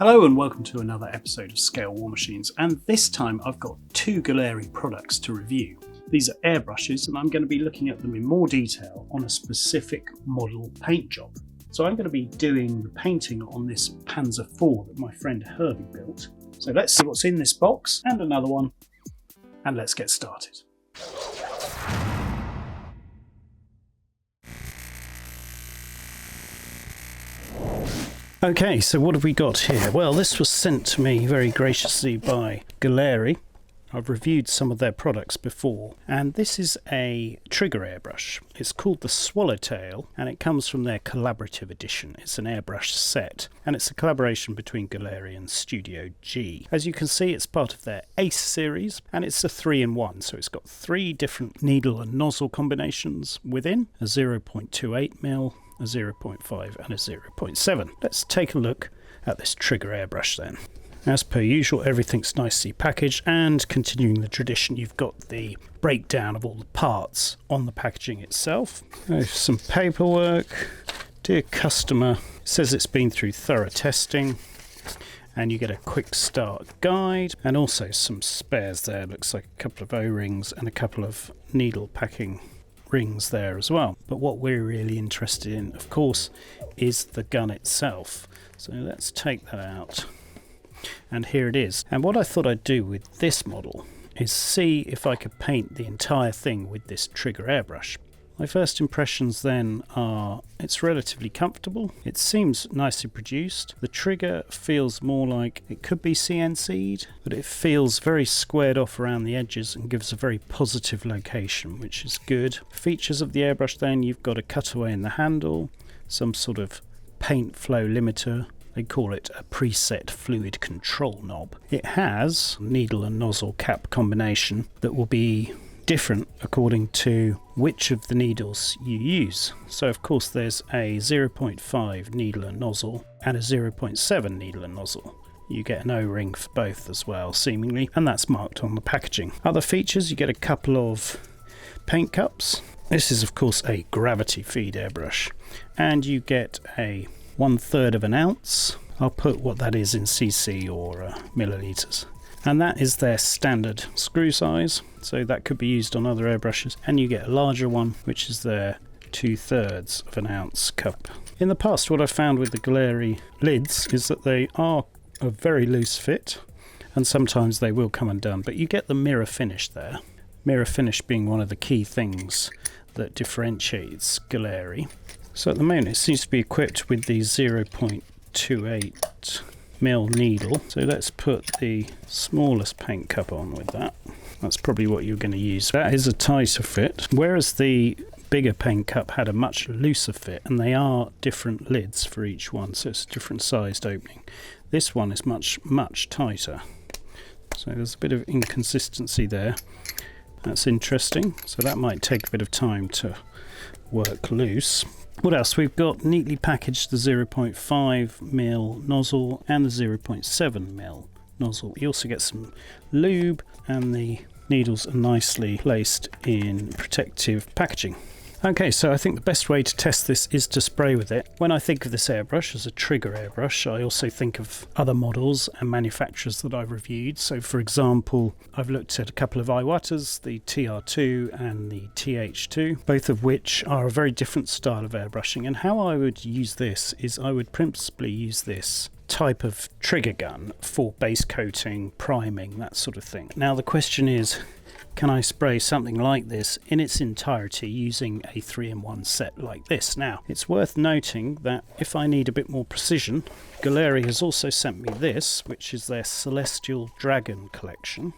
Hello and welcome to another episode of Scalewarmachines, and this time I've got two Gaahleri products to review. These are airbrushes and I'm going to be looking at them in more detail on a specific model paint job. So I'm going to be doing the painting on this Panzer IV that my friend Herbie built. So let's see what's in this box and another one, and let's get started. Okay, so what have we got here? Well, this was sent to me very graciously by Gaahleri. I've reviewed some of their products before, and this is a trigger airbrush. It's called the Swallowtail, and it comes from their collaborative edition. It's an airbrush set, and it's a collaboration between Gaahleri and Studio G. As you can see, it's part of their Ace series, and it's a 3-in-1, so it's got 3 different needle and nozzle combinations within, a 0.28mm, a 0.5 and a 0.7. Let's take a look at this trigger airbrush then. As per usual, everything's nicely packaged, and continuing the tradition, you've got the breakdown of all the parts on the packaging itself. There's some paperwork. Dear customer, it says it's been through thorough testing, and you get a quick start guide and also some spares there. Looks like a couple of O-rings and a couple of needle packing rings there as well. But what we're really interested in, of course, is the gun itself. So let's take that out. And here it is. And what I thought I'd do with this model is see if I could paint the entire thing with this trigger airbrush. My first impressions then are it's relatively comfortable. It seems nicely produced. The trigger feels more like it could be CNC'd, but it feels very squared off around the edges and gives a very positive location, which is good. Features of the airbrush then, you've got a cutaway in the handle, some sort of paint flow limiter. They call it a preset fluid control knob. It has needle and nozzle cap combination that will be different according to which of the needles you use. So of course there's a 0.5 needle and nozzle and a 0.7 needle and nozzle. You get an O-ring for both as well, seemingly, and that's marked on the packaging. Other features, you get a couple of paint cups. This is of course a gravity feed airbrush, and you get a 1/3 of an ounce. I'll put what that is in cc or milliliters. And that is their standard screw size, so that could be used on other airbrushes. And you get a larger one, which is their 2/3 of an ounce cup. In the past, what I've found with the Gaahleri lids is that they are a very loose fit, and sometimes they will come undone, but you get the mirror finish there. Mirror finish being one of the key things that differentiates Gaahleri. So at the moment it seems to be equipped with the 0.28mm needle. So let's put the smallest paint cup on with that. That's probably what you're going to use. That is a tighter fit, whereas the bigger paint cup had a much looser fit, and they are different lids for each one, so it's a different sized opening. This one is much tighter. So there's a bit of inconsistency there. That's interesting. So that might take a bit of time to work loose. What else? We've got neatly packaged the 0.5mm nozzle and the 0.7mm nozzle. You also get some lube, and the needles are nicely placed in protective packaging. Okay, so I think the best way to test this is to spray with it. When I think of this airbrush as a trigger airbrush, I also think of other models and manufacturers that I've reviewed. So for example, I've looked at a couple of Iwatas, the TR2 and the TH2, both of which are a very different style of airbrushing. And how I would use this is I would principally use this type of trigger gun for base coating, priming, that sort of thing. Now the question is, can I spray something like this in its entirety using a 3-in-1 set like this? Now, it's worth noting that if I need a bit more precision, Gaahleri has also sent me this, which is their Celestial Dragon collection.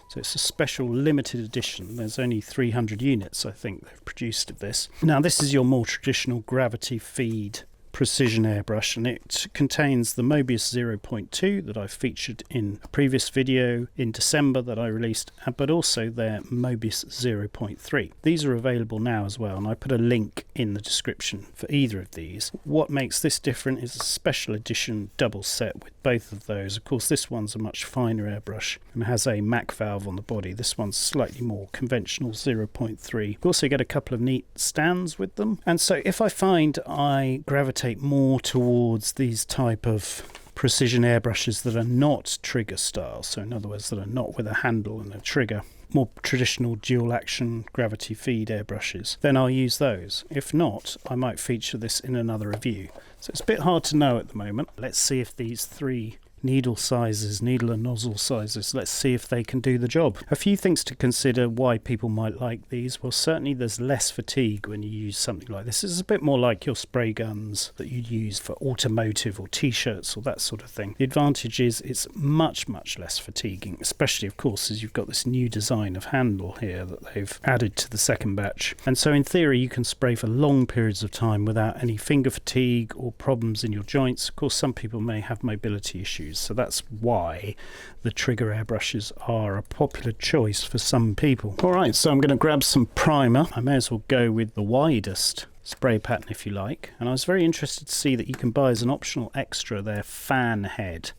So it's a special limited edition. There's only 300 units, I think, they've produced of this. Now, this is your more traditional gravity feed precision airbrush, and it contains the Mobius 0.2 that I featured in a previous video in December that I released, but also their Mobius 0.3. These are available now as well, and I put a link in the description for either of these. What makes this different is a special edition double set with both of those. Of course, this one's a much finer airbrush and has a MAC valve on the body. This one's slightly more conventional 0.3. You also get a couple of neat stands with them, and so if I find I gravitate more towards these type of precision airbrushes that are not trigger style, so in other words that are not with a handle and a trigger, more traditional dual action gravity feed airbrushes, then I'll use those. If not, I might feature this in another review. So it's a bit hard to know at the moment. Let's see if these three needle sizes, needle and nozzle sizes, let's see if they can do the job. A few things to consider why people might like these. Well, certainly there's less fatigue when you use something like this. It's a bit more like your spray guns that you'd use for automotive or t-shirts or that sort of thing. The advantage is it's much less fatiguing, especially of course as you've got this new design of handle here that they've added to the second batch. And so in theory you can spray for long periods of time without any finger fatigue or problems in your joints. Of course some people may have mobility issues, so that's why the trigger airbrushes are a popular choice for some people. Alright, so I'm going to grab some primer. I may as well go with the widest spray pattern if you like, and I was very interested to see that you can buy as an optional extra their fan head,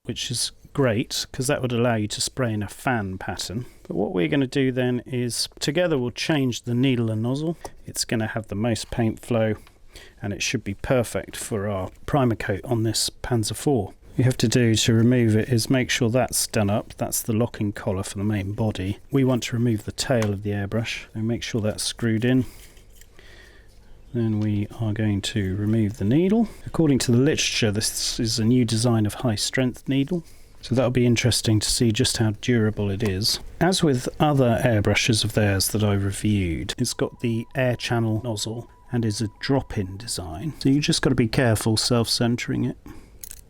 which is great because that would allow you to spray in a fan pattern. But what we're going to do then is together we'll change the needle and nozzle. It's going to have the most paint flow and it should be perfect for our primer coat on this Panzer IV. What you have to do to remove it is make sure that's done up. That's the locking collar for the main body. We want to remove the tail of the airbrush, so make sure that's screwed in. Then we are going to remove the needle. According to the literature, this is a new design of high strength needle, so that'll be interesting to see just how durable it is. As with other airbrushes of theirs that I reviewed, it's got the air channel nozzle and is a drop-in design, so you just got to be careful self-centering it.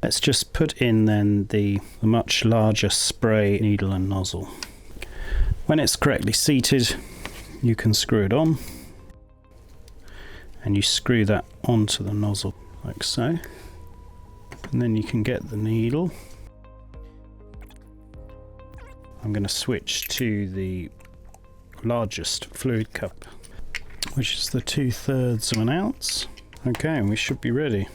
Let's just put in then the much larger spray needle and nozzle. When it's correctly seated, you can screw it on, and you screw that onto the nozzle like so, and then you can get the needle. I'm going to switch to the largest fluid cup, which is the 2/3 of an ounce. Okay, and we should be ready.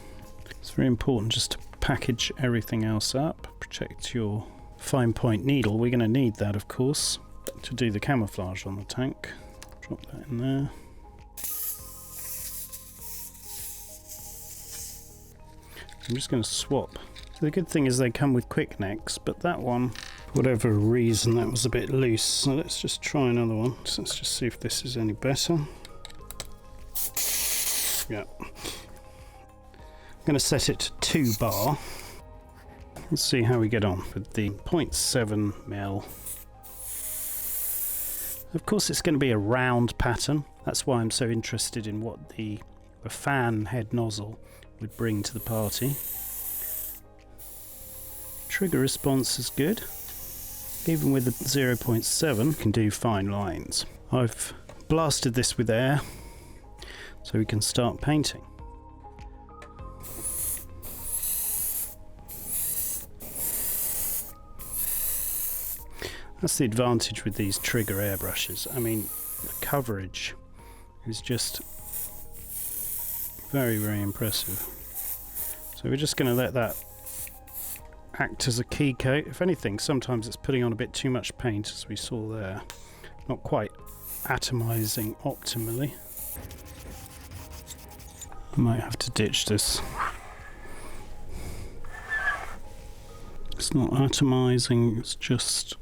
It's very important just to package everything else up, protect your fine point needle. We're going to need that of course to do the camouflage on the tank. Drop that in there. I'm just going to swap. So the good thing is they come with quick necks, but that one, for whatever reason, that was a bit loose. So let's just try another one. So let's just see if this is any better. Yeah. I'm going to set it to 2 bar. Let's see how we get on with the 0.7mm. Of course it's going to be a round pattern. That's why I'm so interested in what the fan head nozzle would bring to the party. Trigger response is good. Even with the 0.7 you can do fine lines. I've blasted this with air so we can start painting. That's the advantage with these trigger airbrushes. I mean, the coverage is just very impressive. So we're just going to let that act as a key coat. If anything, sometimes it's putting on a bit too much paint, as we saw there. Not quite atomizing optimally. I might have to ditch this. It's not atomizing, it's just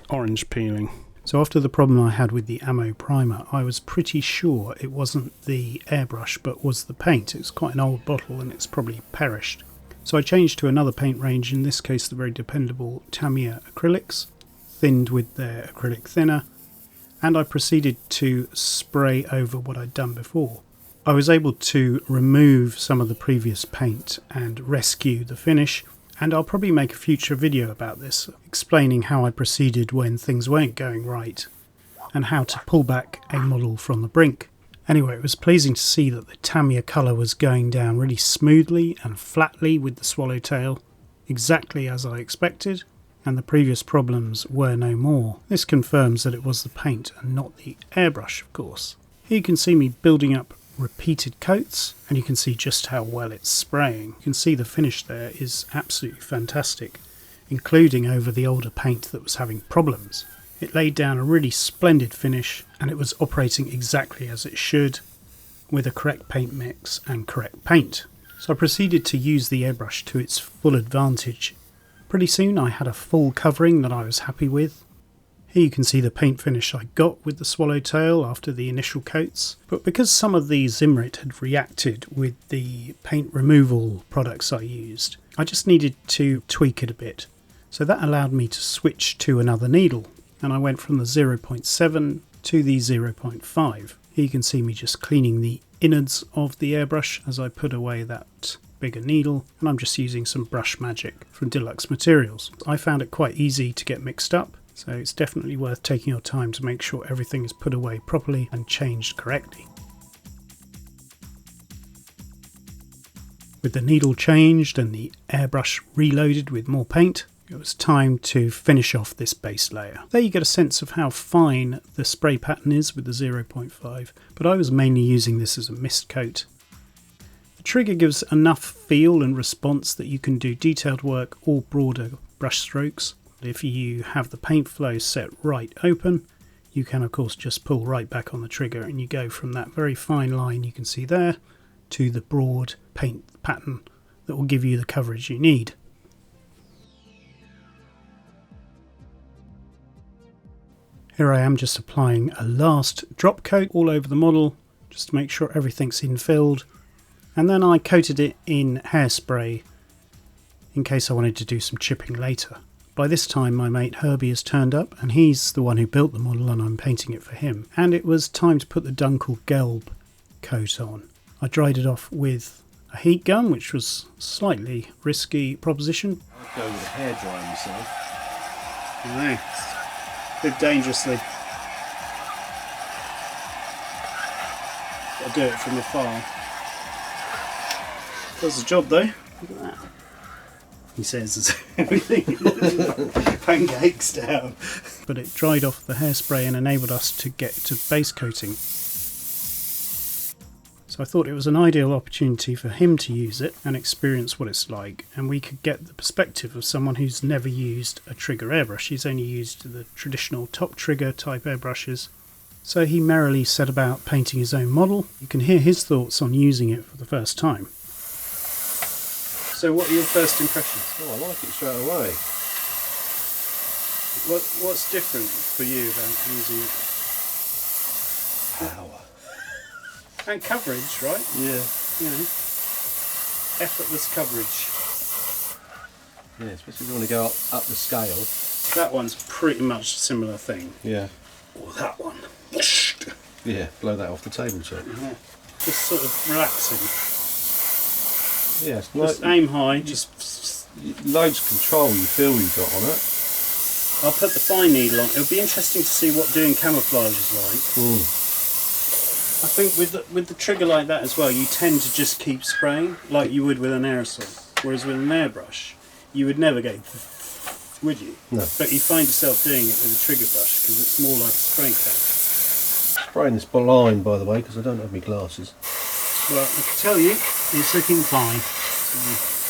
orange peeling. So after the problem I had with the ammo primer, I was pretty sure it wasn't the airbrush but was the paint. It's quite an old bottle and it's probably perished. So I changed to another paint range, in this case the very dependable Tamiya acrylics, thinned with their acrylic thinner, and I proceeded to spray over what I'd done before. I was able to remove some of the previous paint and rescue the finish, and I'll probably make a future video about this, explaining how I proceeded when things weren't going right, and how to pull back a model from the brink. Anyway, it was pleasing to see that the Tamiya colour was going down really smoothly and flatly with the swallowtail, exactly as I expected, and the previous problems were no more. This confirms that it was the paint and not the airbrush, of course. Here you can see me building up repeated coats, and you can see just how well it's spraying. You can see the finish there is absolutely fantastic, including over the older paint that was having problems. It laid down a really splendid finish, and it was operating exactly as it should, with a correct paint mix and correct paint. So I proceeded to use the airbrush to its full advantage. Pretty soon I had a full covering that I was happy with. Here you can see the paint finish I got with the swallowtail after the initial coats, but because some of the Zimrit had reacted with the paint removal products I used, I just needed to tweak it a bit. So that allowed me to switch to another needle, and I went from the 0.7 to the 0.5. Here you can see me just cleaning the innards of the airbrush as I put away that bigger needle, and I'm just using some brush magic from Deluxe Materials. I found it quite easy to get mixed up, so it's definitely worth taking your time to make sure everything is put away properly and changed correctly. With the needle changed and the airbrush reloaded with more paint, it was time to finish off this base layer. There you get a sense of how fine the spray pattern is with the 0.5, but I was mainly using this as a mist coat. The trigger gives enough feel and response that you can do detailed work or broader brush strokes. If you have the paint flow set right open, you can of course just pull right back on the trigger and you go from that very fine line you can see there to the broad paint pattern that will give you the coverage you need. Here I am just applying a last drop coat all over the model just to make sure everything's infilled, and then I coated it in hairspray in case I wanted to do some chipping later. By this time my mate Herbie has turned up, and he's the one who built the model and I'm painting it for him. And it was time to put the Dunkelgelb coat on. I dried it off with a heat gun, which was a slightly risky proposition. I'd go with a hairdryer myself. I know, live dangerously. Gotta do it from afar. Does the job though. Look at that. He says as everything pancakes down. But it dried off the hairspray and enabled us to get to base coating. So I thought it was an ideal opportunity for him to use it and experience what it's like, and we could get the perspective of someone who's never used a trigger airbrush. He's only used the traditional top trigger type airbrushes. So he merrily set about painting his own model. You can hear his thoughts on using it for the first time. So what are your first impressions? Oh, I like it straight away. What's different for you about using it? Power. And coverage, right? Yeah. You know, effortless coverage. Yeah, especially if you want to go up the scale. That one's pretty much a similar thing. Yeah. Or that one. Yeah, blow that off the table, so. Yeah. Just sort of relaxing. Yeah, it's just aim high, just loads of control you feel you've got on it. I'll put the fine needle on. It'll be interesting to see what doing camouflage is like. I think with the trigger like that as well, you tend to just keep spraying like you would with an aerosol. Whereas with an airbrush, you would never go, would you? No. But you find yourself doing it with a trigger brush because it's more like a spray can. Spraying this blind, by the way, because I don't have my glasses. Well, I can tell you, it's looking fine.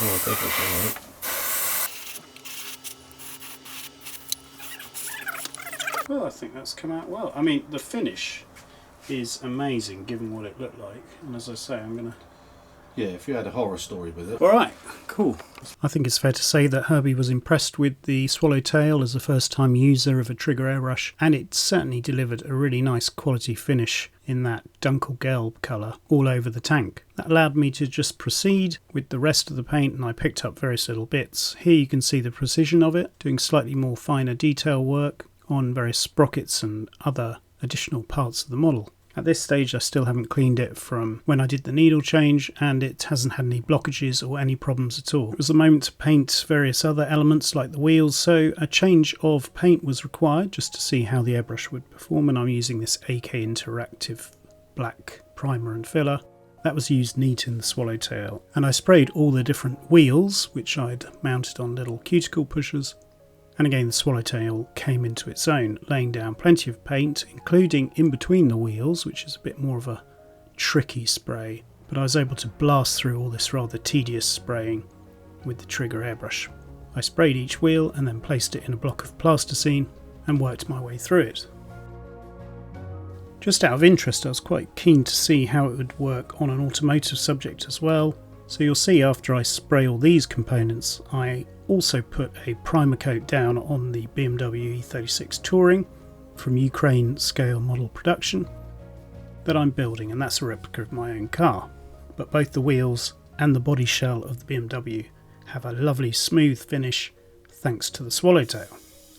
Oh, definitely alright. Well, I think that's come out well. I mean, the finish is amazing given what it looked like. And as I say, I'm going to... Yeah, if you had a horror story with it. Alright, cool. I think it's fair to say that Herbie was impressed with the swallowtail as a first time user of a trigger airbrush, and it certainly delivered a really nice quality finish in that Dunkelgelb colour all over the tank. That allowed me to just proceed with the rest of the paint, and I picked up various little bits. Here you can see the precision of it, doing slightly more finer detail work on various sprockets and other additional parts of the model. At this stage I still haven't cleaned it from when I did the needle change, and it hasn't had any blockages or any problems at all. It was the moment to paint various other elements like the wheels, so a change of paint was required just to see how the airbrush would perform, and I'm using this AK Interactive black primer and filler. That was used neat in the swallowtail, and I sprayed all the different wheels which I'd mounted on little cuticle pushers. And again, the swallowtail came into its own, laying down plenty of paint, including in between the wheels, which is a bit more of a tricky spray. But I was able to blast through all this rather tedious spraying with the trigger airbrush. I sprayed each wheel and then placed it in a block of plasticine and worked my way through it. Just out of interest, I was quite keen to see how it would work on an automotive subject as well. So you'll see after I spray all these components, I also put a primer coat down on the BMW E36 Touring from Ukraine scale model production that I'm building, and that's a replica of my own car. But both the wheels and the body shell of the BMW have a lovely smooth finish thanks to the swallowtail.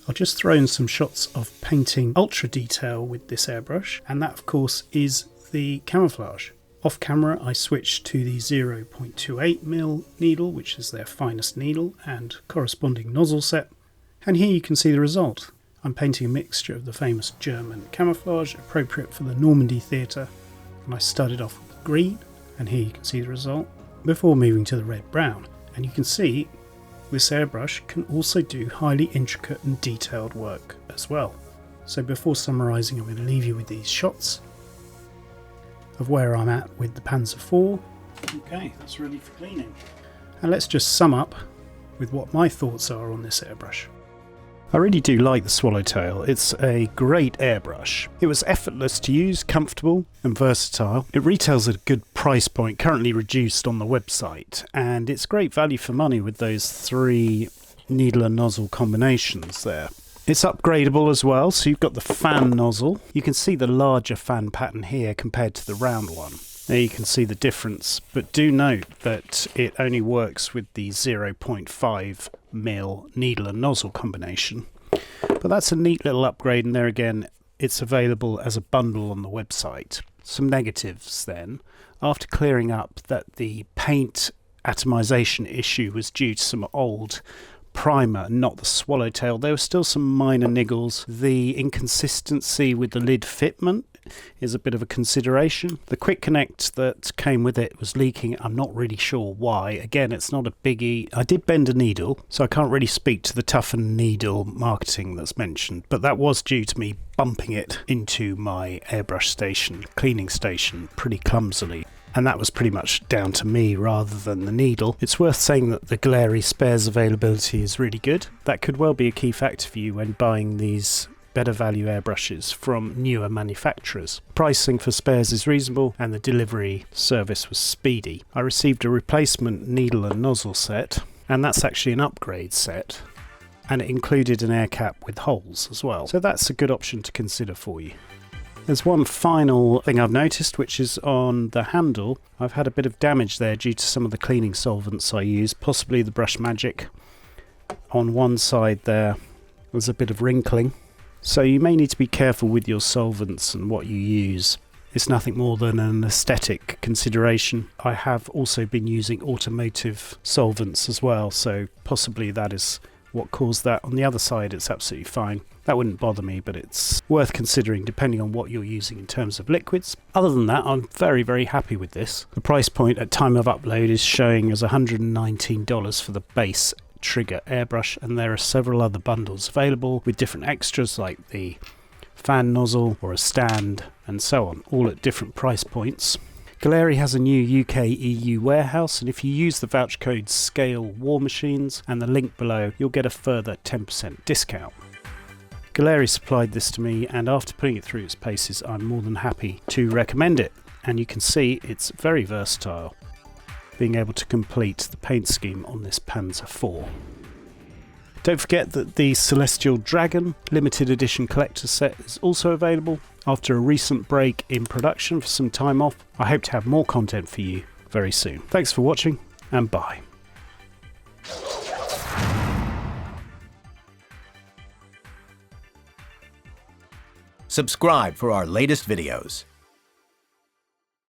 I'll just throw in some shots of painting ultra detail with this airbrush, and that of course is the camouflage. Off camera I switched to the 0.28mm needle, which is their finest needle, and corresponding nozzle set, and here you can see the result. I'm painting a mixture of the famous German camouflage appropriate for the Normandy theatre, and I started off with green, and here you can see the result, before moving to the red-brown. And you can see this airbrush can also do highly intricate and detailed work as well. So before summarising, I'm going to leave you with these shots of where I'm at with the Panzer IV. Okay, that's ready for cleaning. And let's just sum up with what my thoughts are on this airbrush. I really do like the Swallowtail. It's a great airbrush. It was effortless to use, comfortable and versatile. It retails at a good price point, currently reduced on the website, and it's great value for money with those 3 needle and nozzle combinations there. It's upgradable as well, so you've got the fan nozzle. You can see the larger fan pattern here compared to the round one. There you can see the difference, but do note that it only works with the 0.5mm needle and nozzle combination. But that's a neat little upgrade, and there again, it's available as a bundle on the website. Some negatives then. After clearing up that the paint atomization issue was due to some old primer, not the swallowtail, there were still some minor niggles. The inconsistency with the lid fitment is a bit of a consideration. The quick connect that came with it was leaking. I'm not really sure why. Again, it's not a biggie. I did bend a needle, so I can't really speak to the toughened needle marketing that's mentioned, but that was due to me bumping it into my airbrush station, cleaning station, pretty clumsily. And that was pretty much down to me rather than the needle. It's worth saying that the Gaahleri spares availability is really good. That could well be a key factor for you when buying these better value airbrushes from newer manufacturers. Pricing for spares is reasonable and the delivery service was speedy. I received a replacement needle and nozzle set, and that's actually an upgrade set, and it included an air cap with holes as well. So that's a good option to consider for you. There's one final thing I've noticed, which is on the handle. I've had a bit of damage there due to some of the cleaning solvents I use, possibly the Brush Magic. On one side there's a bit of wrinkling. So you may need to be careful with your solvents and what you use. It's nothing more than an aesthetic consideration. I have also been using automotive solvents as well, so possibly that is what caused that. On the other side, it's absolutely fine. That wouldn't bother me, but it's worth considering depending on what you're using in terms of liquids. Other than that, I'm very, very happy with this. The price point at time of upload is showing as $119 for the base trigger airbrush, and there are several other bundles available with different extras like the fan nozzle or a stand and so on, all at different price points. Gaahleri has a new UK EU warehouse, and if you use the voucher code scalewarmachines and the link below, you'll get a further 10% discount. Gaahleri supplied this to me, and after putting it through its paces, I'm more than happy to recommend it. And you can see it's very versatile, being able to complete the paint scheme on this Panzer IV. Don't forget that the Celestial Dragon limited edition collector set is also available. After a recent break in production for some time off, I hope to have more content for you very soon. Thanks for watching, and bye. Subscribe for our latest videos.